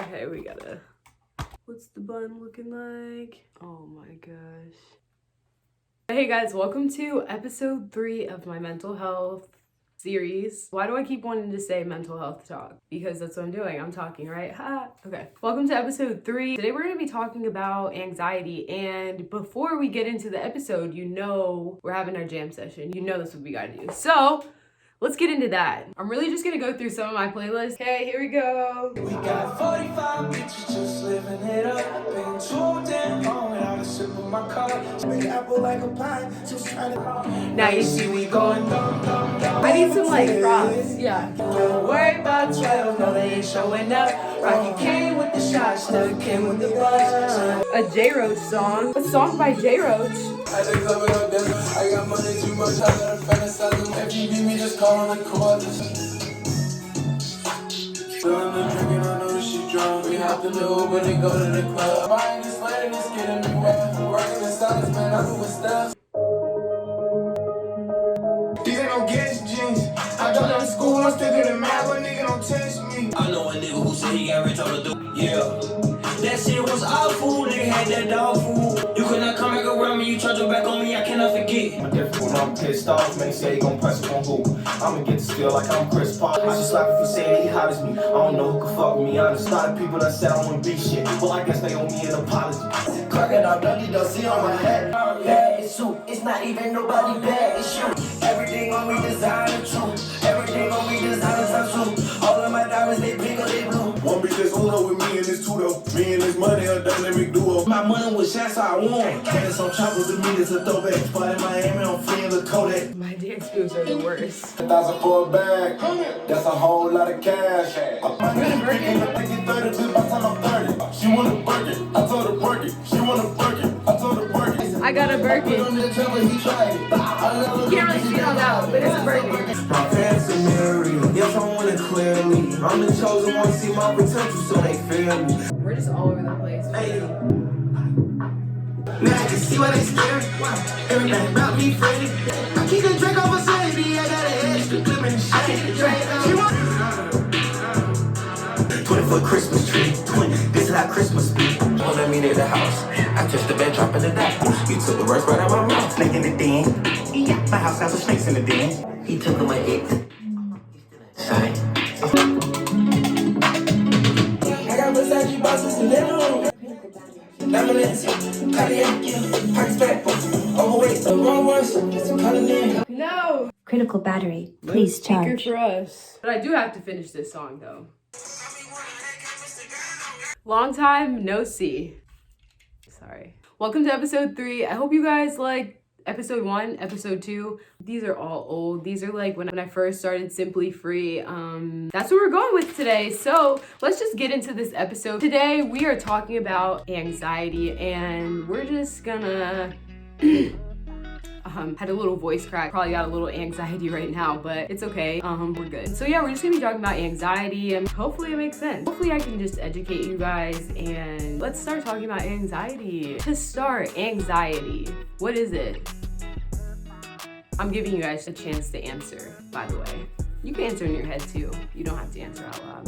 Okay, we gotta. What's the bun looking like? Oh my gosh. Hey guys, welcome to episode 3 of my mental health series. Why do I keep wanting to say mental health talk? Because that's what I'm doing. I'm talking, right? Ha! Okay. Welcome to episode 3. Today we're going to be talking about anxiety. And before we get into the episode, you know we're having our jam session. You know that's what we gotta do. So let's get into that. I'm really just gonna go through some of my playlists. Okay, here we go. We got 45 bitches just living it up. Been too damn long without a sip of my cup. Make apple like a pie, just trying to. Now you see we going dumb, dumb, dumb. I need some like props. Yeah. Don't worry about 12, no they ain't showing up. Rocky came with the shots, stuck came with the buzz. A J Roach song. A song by J Roach. I just love it up there. I got money too much, I got a fantasize. If you beat me, just call on the court. Doing the drinking, I know she drunk. We have to do when they go to the club. Buying this lady, it's getting me wet. Working in silence, man, I'm doing stuff. These ain't no guess jeans. I dropped out of school, I'm still getting mad, but nigga don't test me. I know a nigga who said he got rich on the do. Yeah. That shit was awful, nigga had that dog food. You could not come back around me, you turned your back on me, I cannot forget. I'm different when I'm pissed off, man, say he gon' press on who? I'ma get the steal like I'm Chris Paul. I just slap if he say that he hot as me. I don't know who can fuck with me, honest. A lot of people that said I wanna be shit. Well, I guess they owe me an apology. Crocodile Dundee, don't see on my head. Yeah, it's you, it's not even nobody bad, it's you. Everything on me designer true. Everything on me designer true. All of my diamonds, they big or they blue. One bitch that's Uno with me and this two though. Me and this money, a dynamic duo. My money was shots, so I won. Candy some choppers to me, it's a throwback. Spot in Miami, I'm fleeing the Kodak. My dance moves are the worst. 1,000 for a bag, that's a whole lot of cash. I'm gonna break it. I think it's 30 just by the time I'm 30. She wanna work it, I told her work it. She wanna work it, I told her work it. I got a Birkin. The trouble, he tried it. You can't really see it on that, but it's a Birkin. My parents are married, yes, I want it clearly. I'm the chosen one, see my potential, so they feel me. We're just all over the place. Hey. Now I can see why they scared. Everything about me Freddy. I keep the drink over Sadie. I got an extra clip in the shade. She want 20-foot Christmas tree. 20. This is how Christmas be. Wanna meet at the house. I touched the bed, dropping the back. You took the words right out my mouth. Snake in the den. Yeah, my house has some snakes in the den. He took my eggs. Sorry. I got Versace bosses in the room. Diamonds, Cardiac, heart fat, overweight, the wrong ones, calling in. No! Critical battery. Please Speaker charge. for us. But I do have to finish this song though. Long time no see. Sorry. Welcome to episode 3. I hope you guys like episode 1, episode 2. These are all old. These are like when I first started Simply Free. That's what we're going with today. So let's just get into this episode. Today we are talking about anxiety and we're just gonna had a little voice crack, probably got a little anxiety right now, but it's okay. We're good. So yeah, we're just gonna be talking about anxiety and hopefully it makes sense. Hopefully I can just educate you guys and let's start talking about anxiety. To start, anxiety. What is it? I'm giving you guys a chance to answer, by the way. You can answer in your head too. You don't have to answer out loud.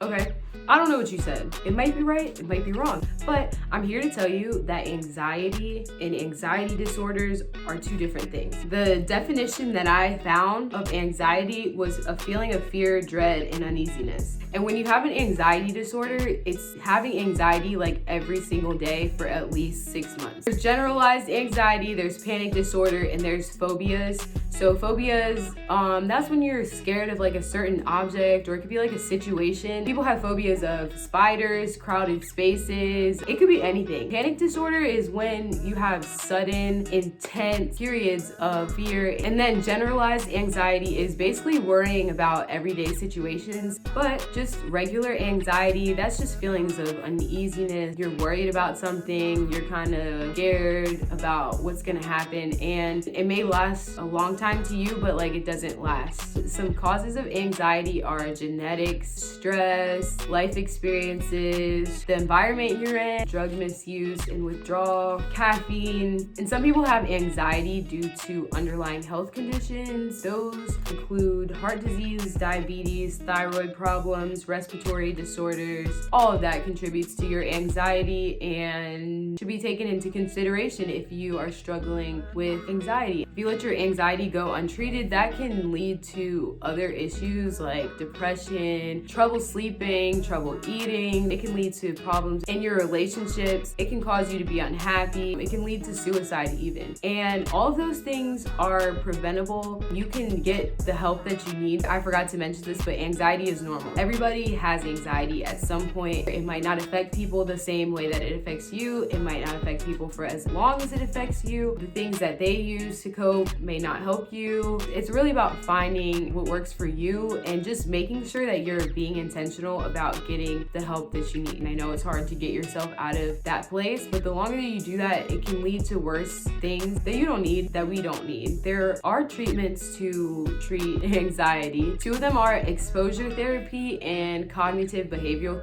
Okay, I don't know what you said. It might be right, it might be wrong, but I'm here to tell you that anxiety and anxiety disorders are 2 different things. The definition that I found of anxiety was a feeling of fear, dread, and uneasiness. And when you have an anxiety disorder, it's having anxiety like every single day for at least 6 months. There's generalized anxiety, there's panic disorder, and there's phobias. So phobias, that's when you're scared of like a certain object or it could be like a situation. People have phobias of spiders, crowded spaces. It could be anything. Panic disorder is when you have sudden, intense periods of fear. And then generalized anxiety is basically worrying about everyday situations, but just regular anxiety, that's just feelings of uneasiness. You're worried about something, you're kind of scared about what's gonna happen, and it may last a long sometime to you, but like it doesn't last. Some causes of anxiety are genetics, stress, life experiences, the environment you're in, drug misuse and withdrawal, caffeine, and some people have anxiety due to underlying health conditions. Those include heart disease, diabetes, thyroid problems, respiratory disorders. All of that contributes to your anxiety and should be taken into consideration if you are struggling with anxiety. If you let your anxiety go untreated, that can lead to other issues like depression, trouble sleeping, trouble eating. It can lead to problems in your relationships. It can cause you to be unhappy. It can lead to suicide even. And all of those things are preventable. You can get the help that you need. I forgot to mention this, but anxiety is normal. Everybody has anxiety at some point. It might not affect people the same way that it affects you. It might not affect people for as long as it affects you. The things that they use to cope may not help you. It's really about finding what works for you and just making sure that you're being intentional about getting the help that you need. And I know it's hard to get yourself out of that place, but the longer that you do that, it can lead to worse things that you don't need, that we don't need. There are treatments to treat anxiety. Two of them are exposure therapy and cognitive behavioral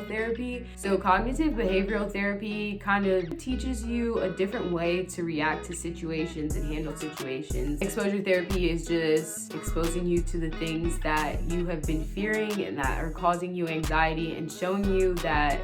therapy. So cognitive behavioral therapy kind of teaches you a different way to react to situations and handle situations. Exposure therapy is just exposing you to the things that you have been fearing and that are causing you anxiety and showing you that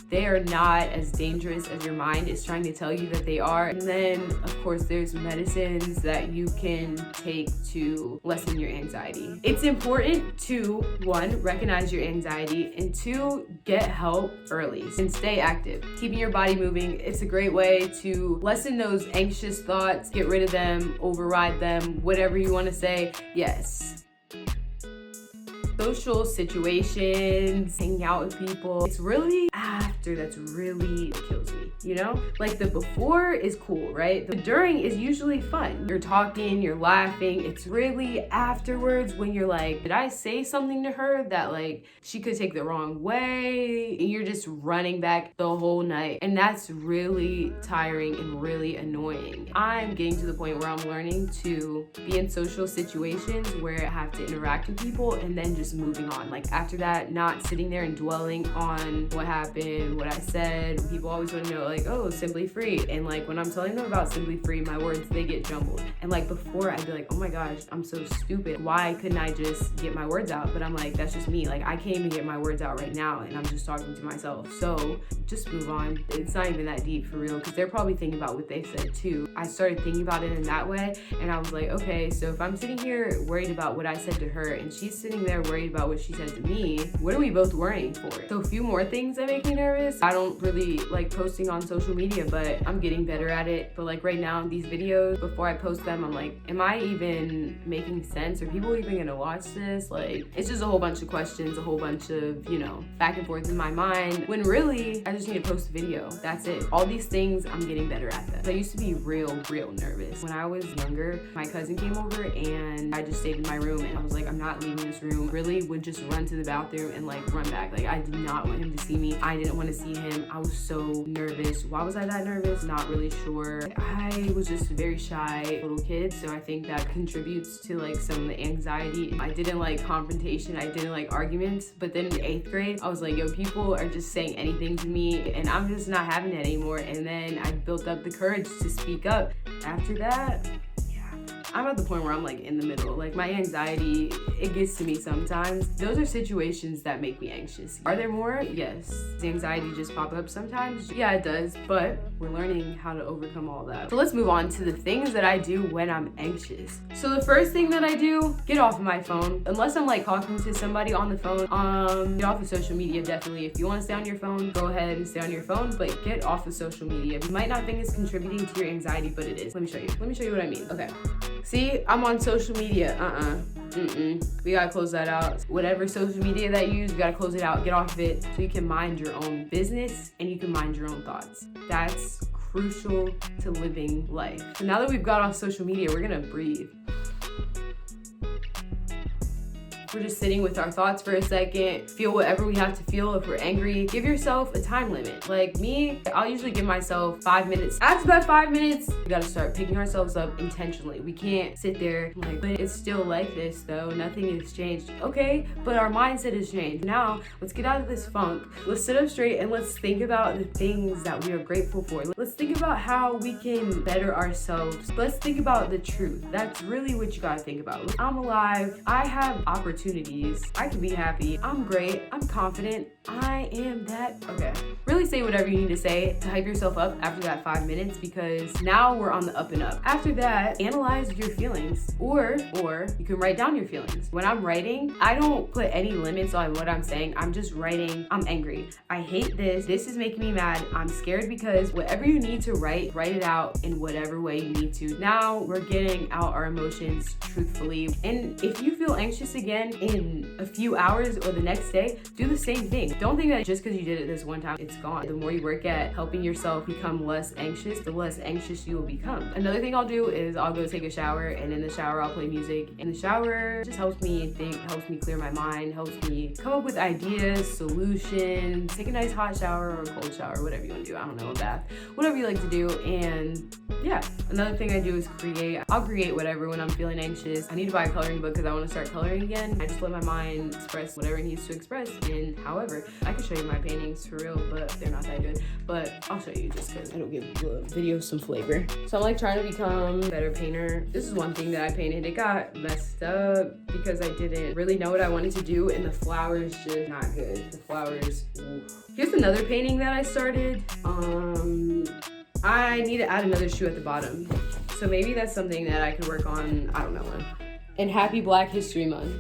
they are not as dangerous as your mind is trying to tell you that they are. And then, of course, there's medicines that you can take to lessen your anxiety. It's important to, 1, recognize your anxiety, and 2, get help early and stay active. Keeping your body moving, it's a great way to lessen those anxious thoughts, get rid of them, override them, whatever you want to say. Yes. Social situations, hanging out with people. It's really after that's really kills me, you know? Like the before is cool, right? The during is usually fun. You're talking, you're laughing. It's really afterwards when you're like, did I say something to her that like she could take the wrong way? And you're just running back the whole night. And that's really tiring and really annoying. I'm getting to the point where I'm learning to be in social situations where I have to interact with people and then just moving on. Like after that, not sitting there and dwelling on what happened, what I said. People always want to know like, oh, Simply Free. And like when I'm telling them about Simply Free, my words, they get jumbled. And like before I'd be like, oh my gosh, I'm so stupid. Why couldn't I just get my words out? But I'm like, that's just me. Like I can't even get my words out right now and I'm just talking to myself. So just move on. It's not even that deep for real because they're probably thinking about what they said too. I started thinking about it in that way and I was like, okay, so if I'm sitting here worried about what I said to her and she's sitting there worried about what she said to me, what are we both worrying for? So a few more things that make me nervous. I don't really like posting on social media, but I'm getting better at it. But like right now, these videos, before I post them, I'm like, am I even making sense? Are people even gonna watch this? Like, it's just a whole bunch of questions, a whole bunch of, you know, back and forth in my mind, when really, I just need to post a video. That's it. All these things, I'm getting better at them. I used to be real nervous. When I was younger, my cousin came over and I just stayed in my room and I was like, I'm not leaving this room. Really would just run to the bathroom and like run back. Like I did not want him to see me. I didn't want to see him. I was so nervous. Why was I that nervous? Not really sure. I was just a very shy little kid, so I think that contributes to like some of the anxiety. I didn't like confrontation. I didn't like arguments. But then in 8th grade, I was like, yo, people are just saying anything to me and I'm just not having it anymore. And then I built up the courage to speak up. After that, I'm at the point where I'm like in the middle. Like my anxiety, it gets to me sometimes. Those are situations that make me anxious. Are there more? Yes. Does anxiety just pop up sometimes? Yeah, it does, but we're learning how to overcome all that. So let's move on to the things that I do when I'm anxious. So the first thing that I do, get off of my phone. Unless I'm like talking to somebody on the phone, get off of social media definitely. If you want to stay on your phone, go ahead and stay on your phone, but get off of social media. You might not think it's contributing to your anxiety, but it is. Let me show you what I mean. Okay. See, I'm on social media. We gotta close that out. Whatever social media that you use, you gotta close it out. Get off of it so you can mind your own business and you can mind your own thoughts. That's crucial to living life. So now that we've got off social media, we're gonna breathe. We're just sitting with our thoughts for a second, feel whatever we have to feel. If we're angry, give yourself a time limit. Like me, I'll usually give myself 5 minutes. After that 5 minutes, we gotta start picking ourselves up intentionally. We can't sit there like, but it's still like this though. Nothing has changed. Okay, but our mindset has changed. Now, let's get out of this funk. Let's sit up straight and let's think about the things that we are grateful for. Let's think about how we can better ourselves. Let's think about the truth. That's really what you gotta think about. I'm alive. I have opportunities. I can be happy. I'm great. I'm confident. I am that. Okay. Really say whatever you need to say to hype yourself up after that 5 minutes, because now we're on the up and up. After that, analyze your feelings, or you can write down your feelings. When I'm writing, I don't put any limits on what I'm saying. I'm just writing, I'm angry. I hate this. This is making me mad. I'm scared, because whatever you need to write it out in whatever way you need to. Now we're getting out our emotions truthfully. And if you feel anxious again in a few hours or the next day, do the same thing. Don't think that just because you did it this one time, it's gone. The more you work at helping yourself become less anxious, the less anxious you will become. Another thing I'll do is I'll go take a shower, and in the shower I'll play music. In the shower just helps me think, helps me clear my mind, helps me come up with ideas, solutions. Take a nice hot shower or a cold shower, whatever you want to do. I don't know, a bath, whatever you like to do. And yeah, another thing I do is create. I'll create whatever when I'm feeling anxious. I need to buy a coloring book because I want to start coloring again. I just let my mind express whatever it needs to express. And however, I can show you my paintings for real, but they're not that good. But I'll show you just because it'll give the video some flavor. So I'm like trying to become a better painter. This is one thing that I painted. It got messed up because I didn't really know what I wanted to do, and the flowers just not good. The flowers, oof. Here's another painting that I started. I need to add another shoe at the bottom. So maybe that's something that I could work on, I don't know when. And happy Black History Month.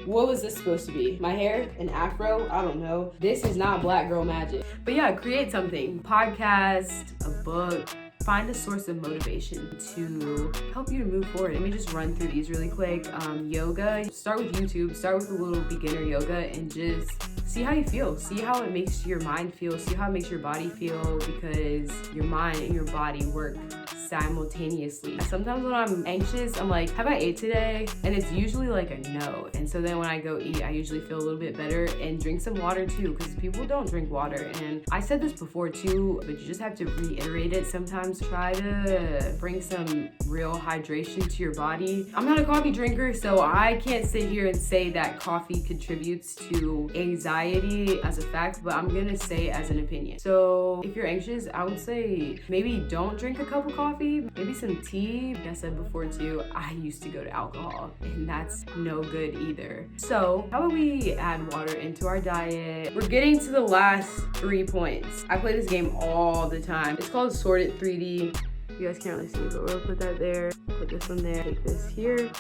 What was this supposed to be? My hair? An afro? I don't know. This is not black girl magic. But yeah, create something. Podcast, a book. Find a source of motivation to help you to move forward. Let me just run through these really quick. Yoga, start with YouTube, start with a little beginner yoga and just see how you feel. See how it makes your mind feel. See how it makes your body feel, because your mind and your body work simultaneously. Sometimes when I'm anxious, I'm like, have I ate today? And it's usually like a no. And so then when I go eat, I usually feel a little bit better. And drink some water too, because people don't drink water. And I said this before too, but you just have to reiterate it sometimes. Try to bring some real hydration to your body. I'm not a coffee drinker, so I can't sit here and say that coffee contributes to anxiety as a fact, but I'm gonna say as an opinion. So if you're anxious, I would say maybe don't drink a cup of coffee, maybe some tea. Like I said before too, I used to go to alcohol, and that's no good either. So how about we add water into our diet? We're getting to the last 3 points. I play this game all the time. It's called Sorted 3D. You guys can't really see, but we'll put that there, put this one there, take this here.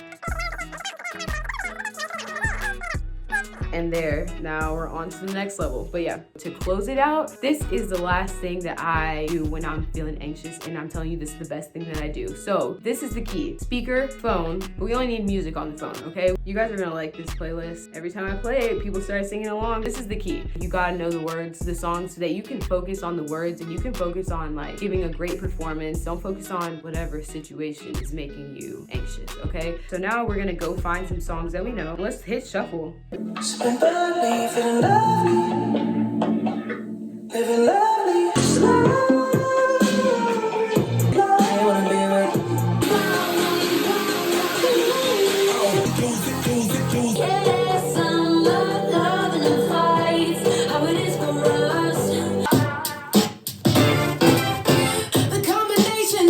And there, now we're on to the next level. But yeah, to close it out, this is the last thing that I do when I'm feeling anxious, and I'm telling you this is the best thing that I do. So this is the key. Speaker, phone, but we only need music on the phone, okay? You guys are gonna like this playlist. Every time I play it, people start singing along. This is the key. You gotta know the words to the song so that you can focus on the words and you can focus on like giving a great performance. Don't focus on whatever situation is making you anxious, okay? So now we're gonna go find some songs that we know. Let's hit shuffle. Spend the night feeling lovely, living lovely, slow. I wanna be with you. Yes, I'm not loving the fights, how it is for us. The combination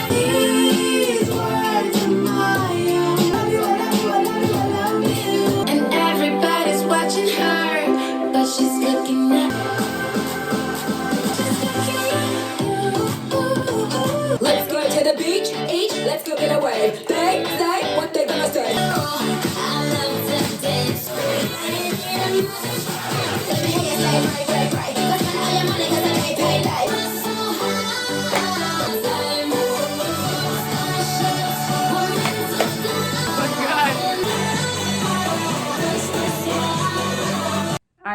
these words are mine. I love you, I love you, I love you, I love you. And everybody's watching her, but she's looking at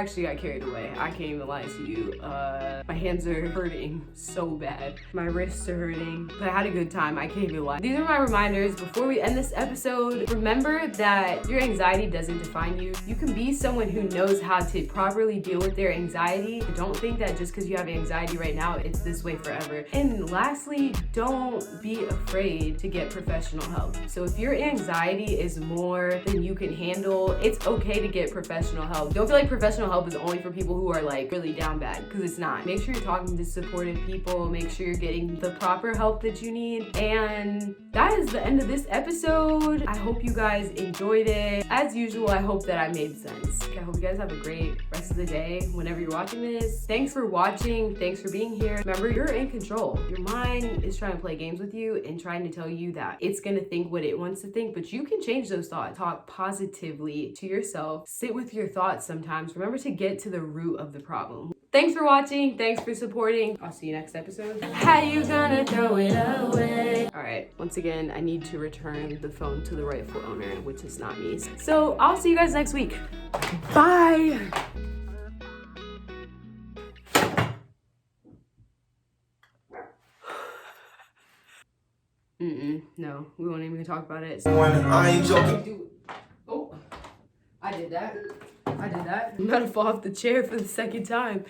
actually got carried away. I can't even lie to you. My hands are hurting so bad. My wrists are hurting, but I had a good time. I can't even lie. These are my reminders before we end this episode. Remember that your anxiety doesn't define you. You can be someone who knows how to properly deal with their anxiety. Don't think that just because you have anxiety right now, it's this way forever. And lastly, don't be afraid to get professional help. So if your anxiety is more than you can handle, it's okay to get professional help. Don't feel like professional help is only for people who are like really down bad, because it's not. Make sure you're talking to supportive people. Make sure you're getting the proper help that you need. And that is the end of this episode. I hope you guys enjoyed it. As usual, I hope that I made sense. I hope you guys have a great rest of the day whenever you're watching this. Thanks for watching. Thanks for being here. Remember, you're in control. Your mind is trying to play games with you and trying to tell you that it's gonna think what it wants to think, but you can change those thoughts. Talk positively to yourself. Sit with your thoughts sometimes. Remember to get to the root of the problem. Thanks for watching. Thanks for supporting. I'll see you next episode. How you gonna throw it away? All right, once again, I need to return the phone to the rightful owner, which is not me. So I'll see you guys next week. Bye. No, we won't even talk about it. I ain't joking. Oh, I did that. I'm about to fall off the chair for the second time.